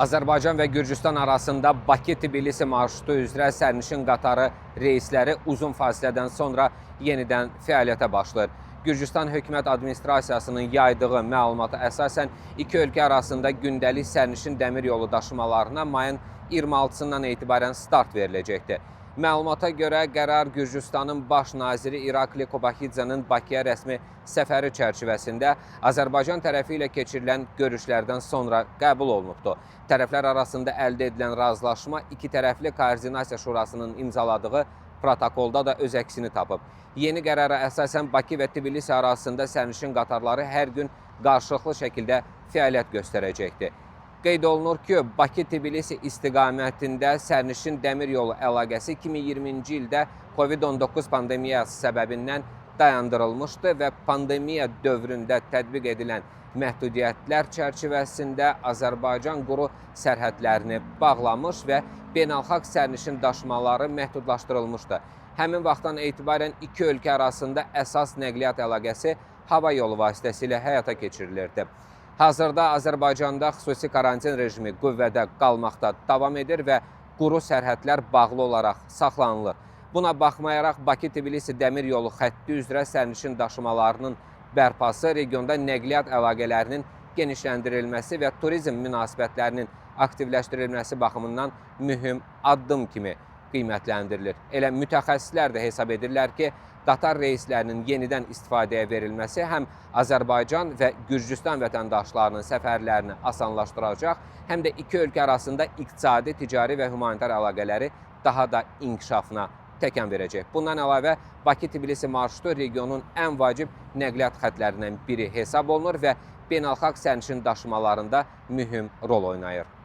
Azərbaycan və Gürcüstan arasında Bakı-Tbilisi marşrutu üzrə sərnişin qatarı reysləri uzun fasilədən sonra yenidən fəaliyyətə başlayır. Gürcüstan hökumət administrasiyasının yaydığı məlumata əsasən iki ölkə arasında gündəlik sərnişin dəmir yolu daşımalarına mayın 26-sından etibarən start veriləcəkdir. Məlumata görə qərar Gürcüstanın baş naziri İrakli Kobaxidzənin Bakıya rəsmi səfəri çərçivəsində Azərbaycan tərəfi ilə keçirilən görüşlərdən sonra qəbul olunubdur. Tərəflər arasında əldə edilən razılaşma iki tərəfli koordinasiya şurasının imzaladığı protokolda da öz əksini tapıb. Yeni qərara əsasən Bakı və Tbilisi arasında sərnişin qatarları hər gün qarşılıqlı şəkildə fəaliyyət göstərəcəkdir. Qeyd olunur ki, Bakı-Tbilisi istiqamətində sərnişin dəmir yolu əlaqəsi 2020-ci ildə COVID-19 pandemiyası səbəbindən dayandırılmışdı və pandemiya dövründə tətbiq edilən məhdudiyyətlər çərçivəsində Azərbaycan quru sərhədlərini bağlamış və beynəlxalq sərnişin daşımaları məhdudlaşdırılmışdı. Həmin vaxtdan etibarən iki ölkə arasında əsas nəqliyyat əlaqəsi hava yolu vasitəsilə həyata keçirilirdi. Hazırda Azərbaycanda xüsusi karantin rejimi qüvvədə qalmaqda davam edir və quru sərhədlər bağlı olaraq saxlanılır. Buna baxmayaraq Bakı-Tbilisi dəmir yolu xətti üzrə sərnişin daşımalarının bərpası regionda nəqliyyat əlaqələrinin genişləndirilməsi və turizm münasibətlərinin aktivləşdirilməsi baxımından mühüm addım kimi qiymətləndirilir. Elə mütəxəssislər də hesab edirlər ki, qatar reyslərinin yenidən istifadəyə verilməsi həm Azərbaycan və Gürcüstan vətəndaşlarının səfərlərini asanlaşdıracaq, həm də iki ölkə arasında iqtisadi, ticari və humanitar əlaqələri daha da inkişafına təkan verəcək. Bundan əlavə, Bakı-Tbilisi marşrutu regionun ən vacib nəqliyyat xətlərindən biri hesab olunur və beynəlxalq sərnişin daşımalarında mühüm rol oynayır.